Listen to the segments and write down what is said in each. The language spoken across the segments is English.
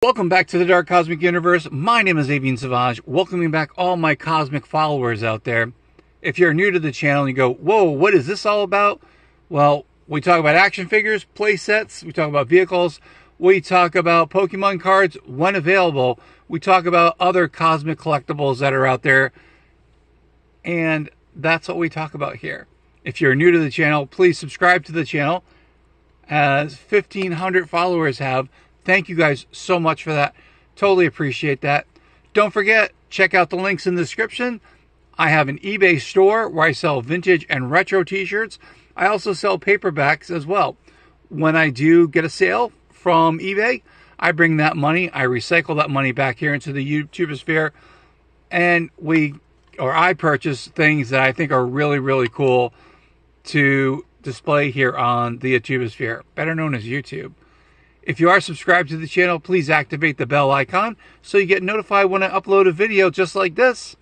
Welcome back to the Dark Cosmic Universe. My name is Avian Savage, welcoming back all my cosmic followers out there. If you're new to the channel and you go, whoa, what is this all about? Well, we talk about action figures, play sets, we talk about vehicles, we talk about Pokemon cards when available, we talk about other cosmic collectibles that are out there, and that's what we talk about here. If you're new to the channel, please subscribe to the channel, as 1,500 followers have. Thank you guys so much for that. Totally appreciate that. Don't forget, check out the links in the description. I have an eBay store where I sell vintage and retro t-shirts. I also sell paperbacks as well. When I do get a sale from eBay, I bring that money, I recycle that money back here into the YouTubeosphere, and I purchase things that I think are really, really cool to display here on the YouTubeosphere, better known as YouTube. If you are subscribed to the channel, please activate the bell icon so you get notified when I upload a video just like this.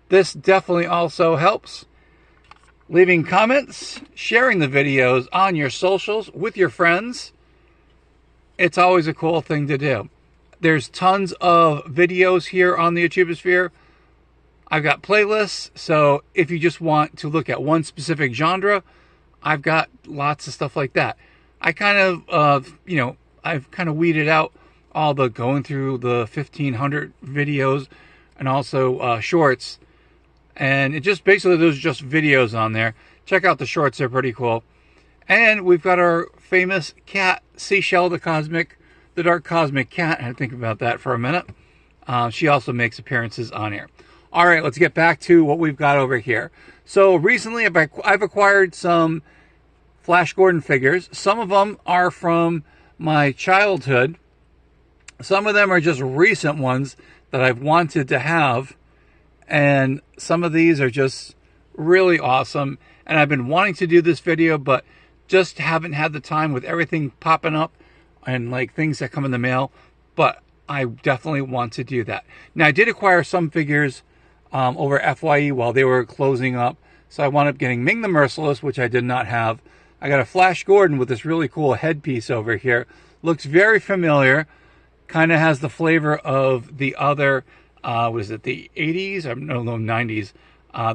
This definitely also helps. Leaving comments, sharing the videos on your socials with your friends. It's always a cool thing to do. There's tons of videos here on the YouTubeosphere. I've got playlists, so if you just want to look at one specific genre, I've got lots of stuff like that. I kind of, I've kind of weeded out all the going through the 1,500 videos and also shorts. And it just basically, there's just videos on there. Check out the shorts, they're pretty cool. And we've got our famous cat, Seashell, the Dark Cosmic Cat. I had to think about that for a minute. She also makes appearances on here. All right, let's get back to what we've got over here. So recently I've acquired some Flash Gordon figures. Some of them are from my childhood. Some of them are just recent ones that I've wanted to have. And some of these are just really awesome. And I've been wanting to do this video, but just haven't had the time with everything popping up and like things that come in the mail. But I definitely want to do that. Now, I did acquire some figures over FYE while they were closing up. So I wound up getting Ming the Merciless, which I did not have. I got a Flash Gordon with this really cool headpiece over here. Looks very familiar. Kind of has the flavor of the other, was it the 80s? No, 90s.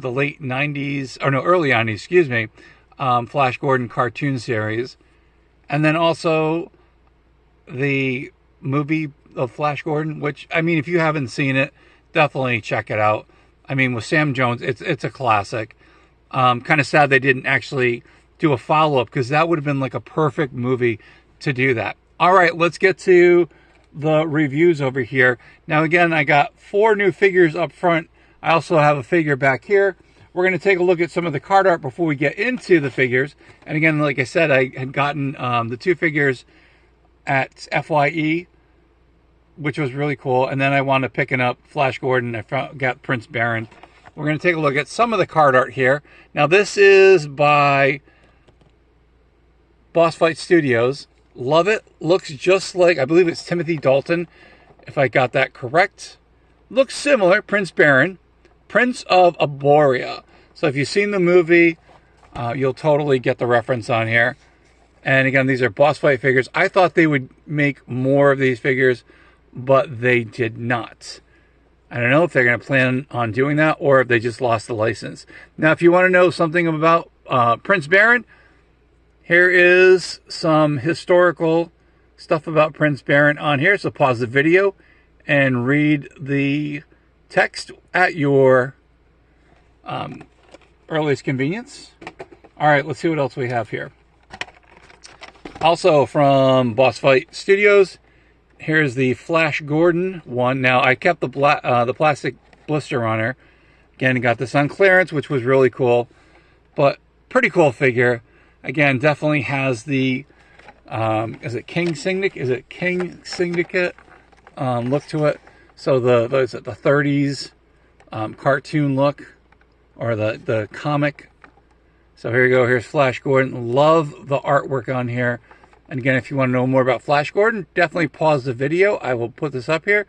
The late 90s, or no, early 90s, excuse me. Flash Gordon cartoon series. And then also the movie of Flash Gordon, which, I mean, if you haven't seen it, definitely check it out. I mean, with Sam Jones, it's a classic. Kind of sad they didn't actually do a follow-up, because that would have been like a perfect movie to do that. All right, let's get to the reviews over here. Now, again, I got 4 new figures up front. I also have a figure back here. We're going to take a look at some of the card art before we get into the figures. And again, like I said, I had gotten the 2 figures at FYE, which was really cool. And then I wound up picking up Flash Gordon. Got Prince Baron. We're going to take a look at some of the card art here. Now, this is by Boss Fight Studios. Love it. Looks just like, I believe it's Timothy Dalton, if I got that correct. Looks similar. Prince Baron, Prince of Aboria. So if you've seen the movie, you'll totally get the reference on here. And again, these are Boss Fight figures. I thought they would make more of these figures, but they did not. I don't know if they're going to plan on doing that or if they just lost the license. Now, if you want to know something about Prince Baron, here is some historical stuff about Prince Baron on here. So pause the video and read the text at your earliest convenience. All right, let's see what else we have here. Also from Boss Fight Studios, here's the Flash Gordon one. Now, I kept the plastic blister on her. Again, got this on clearance, which was really cool. But pretty cool figure. Again, definitely has the, is it King Syndicate? Is it King Syndicate look to it? So the 30s cartoon look, or the comic. So here you go. Here's Flash Gordon. Love the artwork on here. And again, if you want to know more about Flash Gordon, definitely pause the video. I will put this up here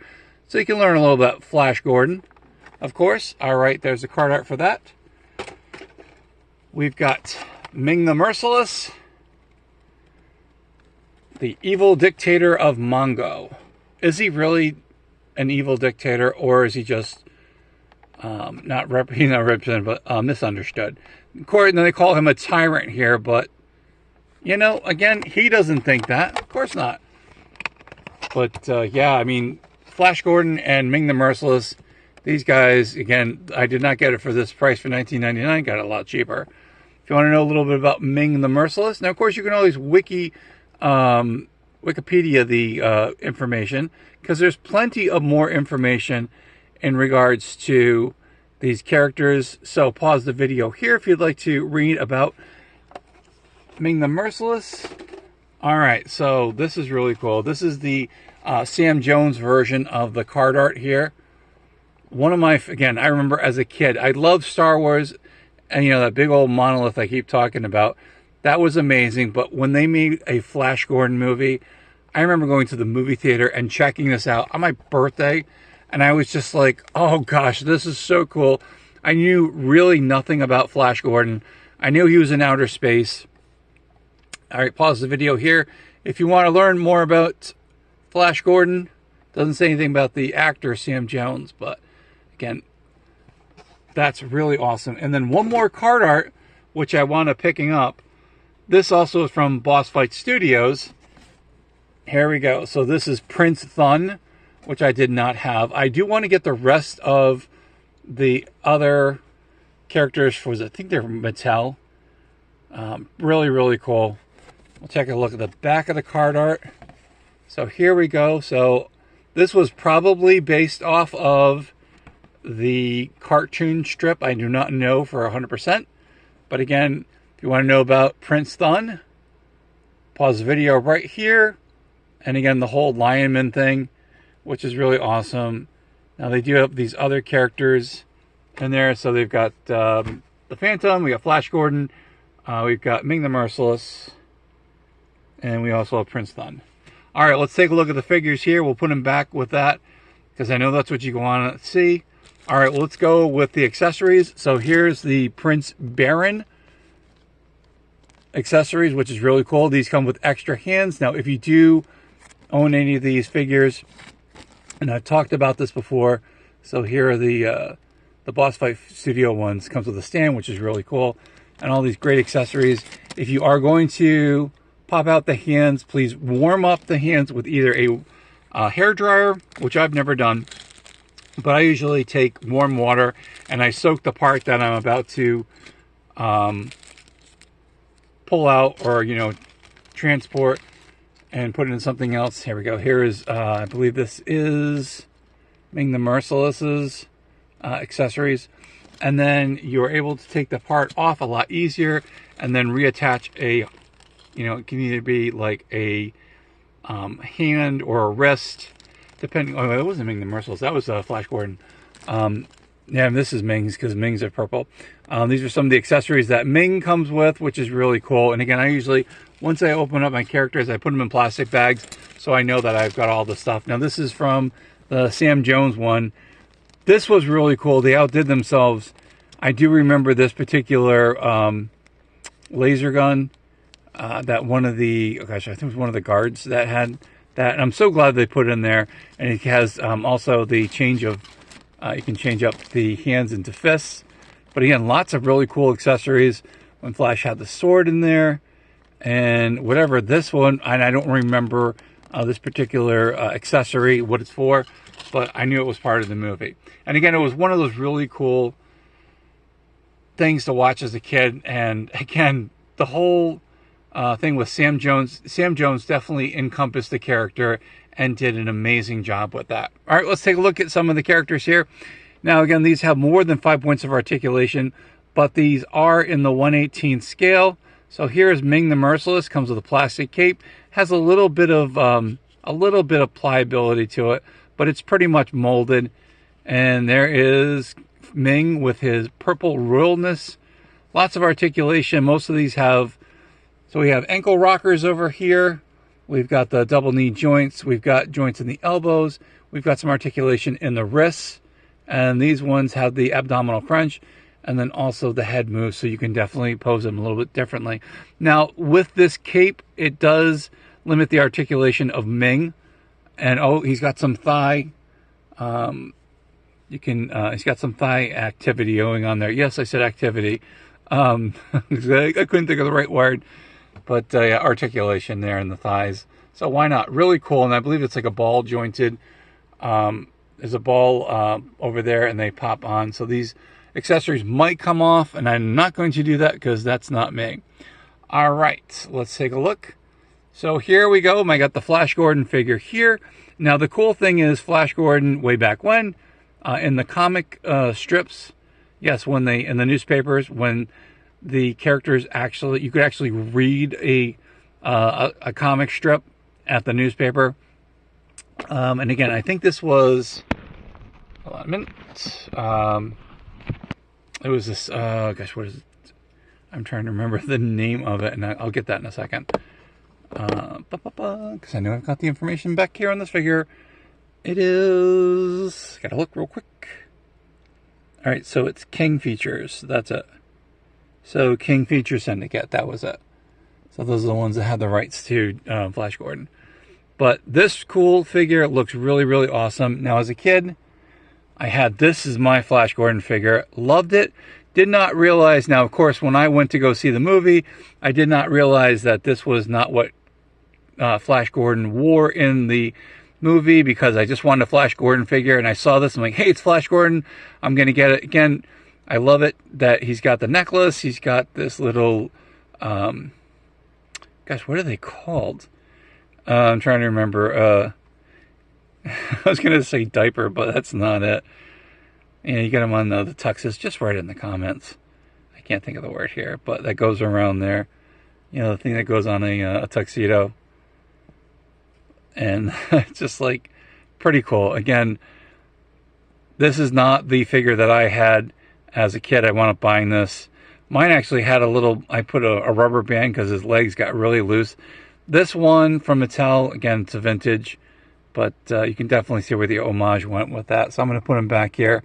so you can learn a little about Flash Gordon, of course. All right, there's the card art for that. We've got Ming the Merciless, the evil dictator of Mongo. is he really an evil dictator, or is he just not represented, but misunderstood? Of course, and then they call him a tyrant here, but you know, again, he doesn't think that. Of course not. But yeah, I mean, Flash Gordon and Ming the Merciless, these guys, again, I did not get it for this price for $19.99. Got it a lot cheaper. If you want to know a little bit about Ming the Merciless, now of course you can always Wikipedia the information, because there's plenty of more information in regards to these characters. So pause the video here if you'd like to read about Ming the Merciless. All right, so this is really cool. This is the Sam Jones version of the card art here. One of my, again, I remember as a kid, I loved Star Wars, and you know, that big old monolith I keep talking about, that was amazing. But when they made a Flash Gordon movie, I remember going to the movie theater and checking this out on my birthday, and I was just like, oh gosh, this is so cool. I knew really nothing about Flash Gordon. I knew he was in outer space. All right, pause the video here. If you want to learn more about Flash Gordon, doesn't say anything about the actor Sam Jones, but again, that's really awesome. And then one more card art, which I wound up picking up. This also is from Boss Fight Studios. Here we go. So this is Prince Thun, which I did not have. I do want to get the rest of the other characters for, I think they're Mattel. Really, really cool. We'll take a look at the back of the card art. So here we go. So this was probably based off of the cartoon strip. I do not know for 100%. But again, if you want to know about Prince Thun, pause the video right here. And again, the whole Lionman thing, which is really awesome. Now they do have these other characters in there. So they've got the Phantom, we got Flash Gordon, we've got Ming the Merciless, and we also have Prince Thun. All right, let's take a look at the figures here. We'll put them back with that, because I know that's what you want to see. All right, well, let's go with the accessories. So here's the Prince Baron accessories, which is really cool. These come with extra hands. Now, if you do own any of these figures, and I've talked about this before, so here are the Boss Fight Studio ones. Comes with a stand, which is really cool, and all these great accessories. If you are going to pop out the hands, please warm up the hands with either a hair dryer, which I've never done, but I usually take warm water and I soak the part that I'm about to pull out, or you know, transport, and put it in something else. Here we go. Here is I believe this is Ming the Merciless's accessories, and then you're able to take the part off a lot easier and then reattach a, you know, it can either be like a hand or a wrist, depending. Oh, it wasn't Ming the Merciless. That was Flash Gordon. Yeah, this is Ming's, because Ming's are purple. These are some of the accessories that Ming comes with, which is really cool. And again, I usually, once I open up my characters, I put them in plastic bags, so I know that I've got all the stuff. Now, this is from the Sam Jones one. This was really cool. They outdid themselves. I do remember this particular laser gun. That one of the, oh gosh, I think it was one of the guards that had that. And I'm so glad they put it in there. And it has also the change of, you can change up the hands into fists. But again, lots of really cool accessories. When Flash had the sword in there, and whatever this one, and I don't remember this particular accessory, what it's for, but I knew it was part of the movie. And again, it was one of those really cool things to watch as a kid. And again, the whole thing with Sam Jones definitely encompassed the character and did an amazing job with that. All right, let's take a look at some of the characters here. Now, again, these have more than 5 points of articulation, but these are in the 1/18 scale. So here's Ming the Merciless, comes with a plastic cape, has a little bit of pliability to it, but it's pretty much molded. And there is Ming with his purple royalness, lots of articulation. Most of these have, so we have ankle rockers over here. We've got the double knee joints. We've got joints in the elbows. We've got some articulation in the wrists. And these ones have the abdominal crunch, and then also the head move, so you can definitely pose them a little bit differently. Now, with this cape, it does limit the articulation of Ming. And oh, he's got some thigh. He's got some thigh activity going on there. Yes, I said activity. I couldn't think of the right word, but yeah, articulation there in the thighs. So why not? Really cool. And I believe it's like a ball jointed. There's a ball over there, and they pop on. So these accessories might come off, and I'm not going to do that because that's not me. All right, let's take a look. So here we go. I got the Flash Gordon figure here. Now the cool thing is Flash Gordon way back when, in the comic strips, yes, when they, in the newspapers, when the characters actually, you could actually read a comic strip at the newspaper. And again, I think this was, hold on a minute. It was this, gosh, what is it? I'm trying to remember the name of it, and I'll get that in a second. Because I know I've got the information back here on this figure. It is, gotta look real quick. All right, so it's King Features. That's it. So King Feature Syndicate, that was it. So those are the ones that had the rights to Flash Gordon. But this cool figure looks really, really awesome. Now, as a kid, I had this as my Flash Gordon figure. Loved it. Did not realize, now, of course, when I went to go see the movie, I did not realize that this was not what Flash Gordon wore in the movie, because I just wanted a Flash Gordon figure, and I saw this. I'm like, hey, it's Flash Gordon. I'm going to get it. Again, I love it that he's got the necklace. He's got this little, gosh, what are they called? I'm trying to remember. I was going to say diaper, but that's not it. Yeah, you get them on the tuxes. Just write it in the comments. I can't think of the word here, but that goes around there. You know, the thing that goes on a tuxedo. And it's just like pretty cool. Again, this is not the figure that I had as a kid. I wound up buying this. Mine actually had a little, I put a rubber band because his legs got really loose. This one from Mattel, again, it's a vintage, but you can definitely see where the homage went with that. So I'm going to put him back here.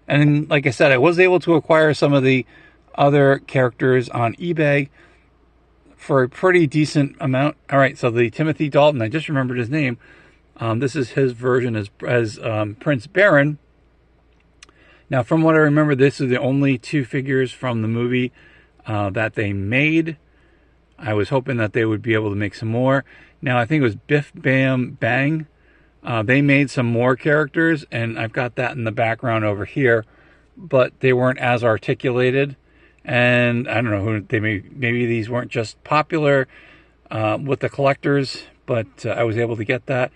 And then, like I said, I was able to acquire some of the other characters on eBay for a pretty decent amount. All right, so the Timothy Dalton, I just remembered his name. This is his version as Prince Baron. Now, from what I remember, this is the only two figures from the movie that they made. I was hoping that they would be able to make some more. Now, I think it was Biff Bam Bang. They made some more characters, and I've got that in the background over here, but they weren't as articulated. And I don't know who they maybe these weren't just popular with the collectors, but I was able to get that.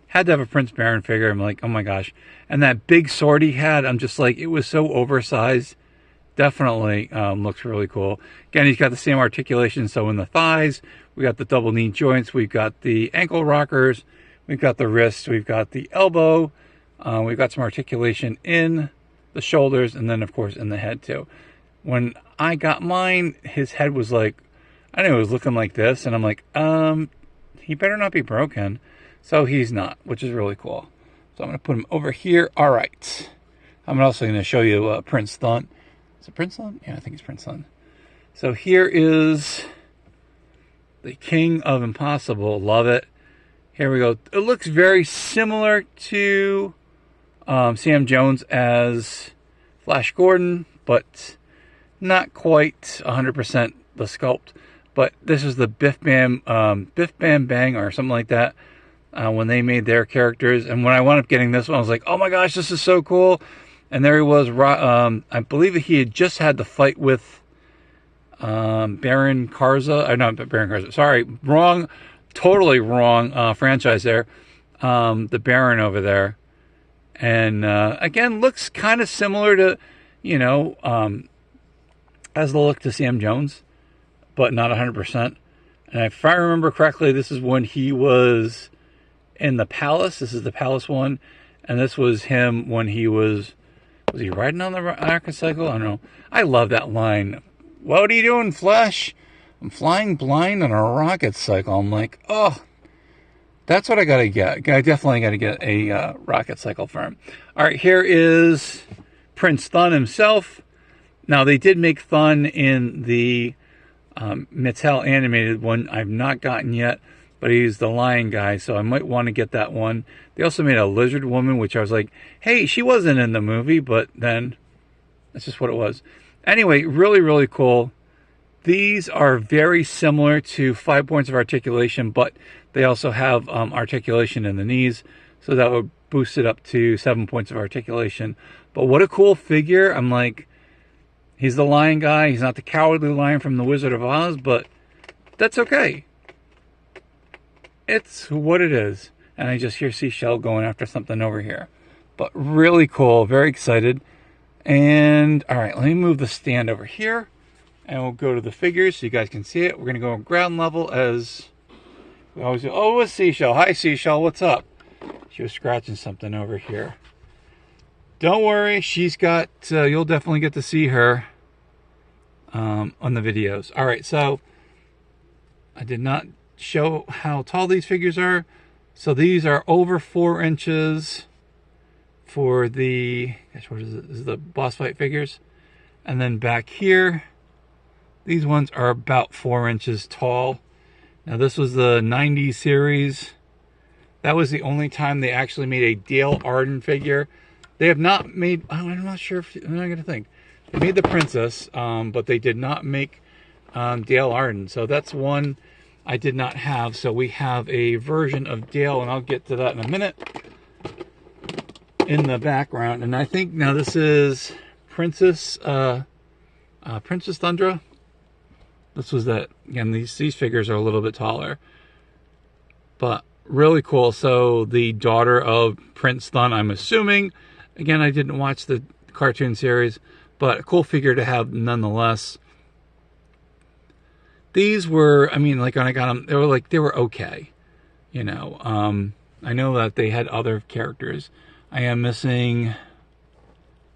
Had to have a Prince Baron figure. I'm like, oh my gosh. And that big sword he had, I'm just like, it was so oversized. Definitely looks really cool. Again, he's got the same articulation. So in the thighs, we got the double knee joints. We've got the ankle rockers. We've got the wrist. We've got the elbow. We've got some articulation in the shoulders. And then, of course, in the head, too. When I got mine, his head was like, I don't know, it was looking like this. And I'm like, he better not be broken. So he's not, which is really cool. So I'm going to put him over here. All right. I'm also going to show you Prince Thun. Is it Prince Thun? Yeah, I think it's Prince Thun. So here is the King of Impossible. Love it. Here we go. It looks very similar to Sam Jones as Flash Gordon, but not quite 100% the sculpt. But this is the Biff Bam Bang or something like that when they made their characters. And when I wound up getting this one, I was like, oh my gosh, this is so cool. And there he was. I believe he had just had the fight with Baron Karza. Not Baron Karza. Sorry, wrong. Totally wrong franchise there. The Baron over there. And again, looks kind of similar to, you know, as the look to Sam Jones, but not 100%. And if I remember correctly, this is when he was in the palace. This is the palace one. And this was him when he was he riding on the articycle? I don't know. I love that line. What are you doing, Flash? I'm flying blind on a rocket cycle. I'm like, oh, that's what I got to get. I definitely got to get a rocket cycle for him. All right, here is Prince Thun himself. Now, they did make Thun in the Mattel animated one. I've not gotten yet, but he's the lion guy, so I might want to get that one. They also made a lizard woman, which I was like, hey, she wasn't in the movie, but then that's just what it was. Anyway, really, really cool. These are very similar to 5 points of articulation, but they also have articulation in the knees, so that would boost it up to 7 points of articulation. But what a cool figure. I'm like, he's the lion guy. He's not the cowardly lion from The Wizard of Oz, but that's okay. It's what it is. And I just hear Seashell going after something over here. But really cool. Very excited. And, all right, let me move the stand over here. And we'll go to the figures so you guys can see it. We're going to go on ground level as we always do. Oh, it's Seashell. Hi, Seashell. What's up? She was scratching something over here. Don't worry. She's got, you'll definitely get to see her on the videos. All right, so I did not show how tall these figures are. So these are over 4 inches for the, gosh, what is it? This is the boss fight figures. And then back here, these ones are about 4 inches tall. Now this was the 90s series. That was the only time they actually made a Dale Arden figure. They have not made, I'm not sure if, I'm not going to think. They made the princess, but they did not make Dale Arden. So that's one I did not have. So we have a version of Dale, and I'll get to that in a minute, in the background. And I think now this is Princess Thundra. This was that, again, these figures are a little bit taller, but really cool. So the daughter of Prince Thun, I'm assuming. Again, I didn't watch the cartoon series, but a cool figure to have nonetheless. These were, I mean, like when I got them, they were okay. You know, I know that they had other characters. I am missing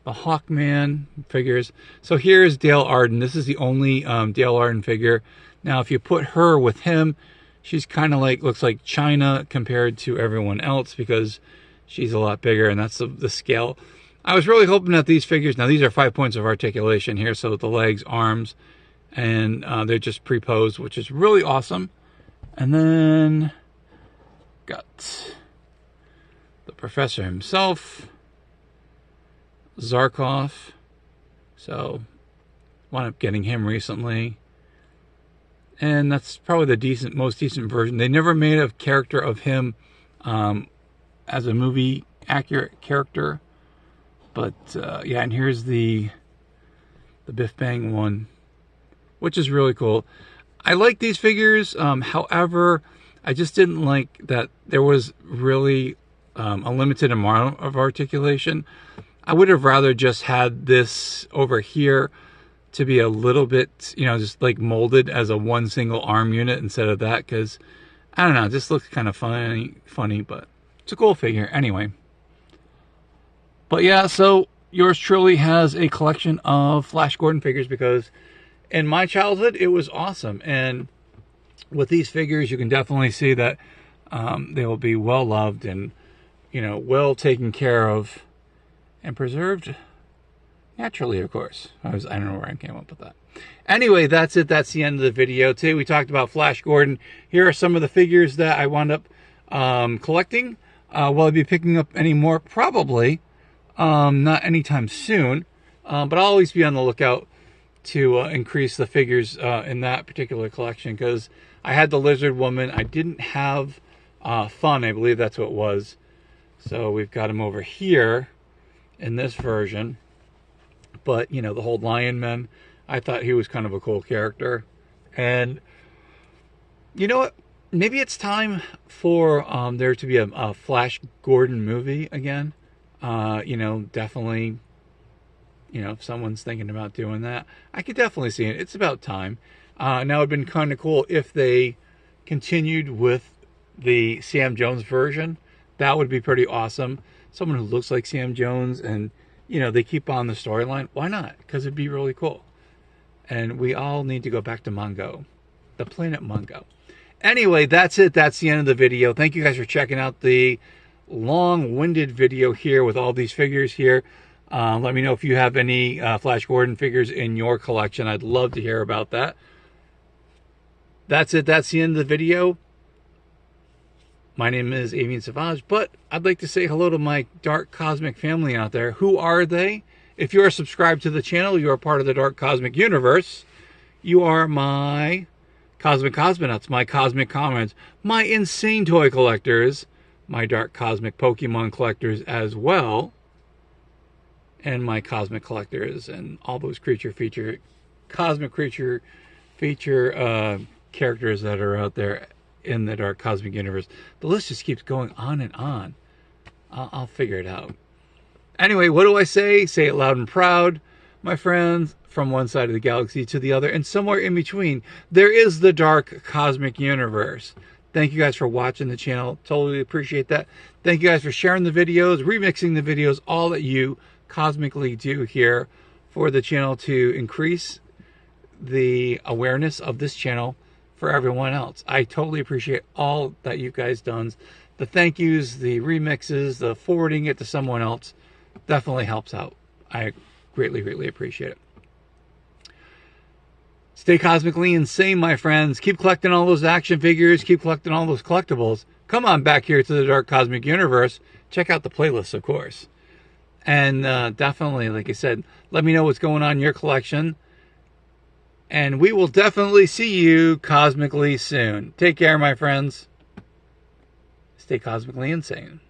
the Hawkman figures. So here's Dale Arden. This is the only Dale Arden figure. Now, if you put her with him, she's kind of like, looks like China compared to everyone else because she's a lot bigger, and that's the scale. I was really hoping that these figures, now these are 5 points of articulation here, so the legs, arms, and they're just pre-posed, which is really awesome. And then got the professor himself, Zarkov. So wound up getting him recently, and that's probably the most decent version. They never made a character of him as a movie accurate character, but yeah. And here's the Biff Bang one, which is really cool. I like these figures. However, I just didn't like that there was really a limited amount of articulation. I would have rather just had this over here to be a little bit, you know, just like molded as a one single arm unit instead of that, because I don't know, it just looks kind of funny, but it's a cool figure anyway. But yeah, so yours truly has a collection of Flash Gordon figures, because in my childhood it was awesome, and with these figures you can definitely see that they will be well loved and, you know, well taken care of and preserved naturally, of course. I don't know where I came up with that. Anyway, that's it. That's the end of the video. Today we talked about Flash Gordon. Here are some of the figures that I wound up collecting. Will I be picking up any more? Probably. Not anytime soon. But I'll always be on the lookout to increase the figures in that particular collection, because I had the Lizard Woman. I didn't have Thun. I believe that's what it was. So we've got him over here in this version. But, you know, the whole Lion Man, I thought he was kind of a cool character. And you know what? Maybe it's time for there to be a Flash Gordon movie again. You know, definitely, you know, if someone's thinking about doing that, I could definitely see it. It's about time. Now, it'd been kind of cool if they continued with the Sam Jones version. That would be pretty awesome. Someone who looks like Sam Jones, and, you know, they keep on the storyline. Why not? Because it'd be really cool. And we all need to go back to Mongo, the planet Mongo. Anyway, that's it. That's the end of the video. Thank you guys for checking out the long-winded video here with all these figures here. Let me know if you have any Flash Gordon figures in your collection. I'd love to hear about that. That's it. That's the end of the video. My name is Avian Savage, but I'd like to say hello to my Dark Cosmic family out there. Who are they? If you are subscribed to the channel, you are part of the Dark Cosmic universe. You are my Cosmic Cosmonauts, my Cosmic Comrades, my insane toy collectors, my Dark Cosmic Pokemon collectors as well, and my Cosmic collectors and all those Cosmic creature feature characters that are out there in the Dark Cosmic universe. The list just keeps going on and on. I'll figure it out. Anyway, what do I say? Say it loud and proud, my friends. From one side of the galaxy to the other, and somewhere in between, there is the Dark Cosmic universe. Thank you guys for watching the channel. Totally appreciate that. Thank you guys for sharing the videos, remixing the videos, all that you cosmically do here for the channel to increase the awareness of this channel for everyone else. I totally appreciate all that you guys done. The thank yous, the remixes, the forwarding it to someone else definitely helps out. I greatly, greatly appreciate it. Stay cosmically insane, my friends. Keep collecting all those action figures. Keep collecting all those collectibles. Come on back here to the Dark Cosmic universe. Check out the playlist, of course. And definitely, like I said, let me know what's going on in your collection. And we will definitely see you cosmically soon. Take care, my friends. Stay cosmically insane.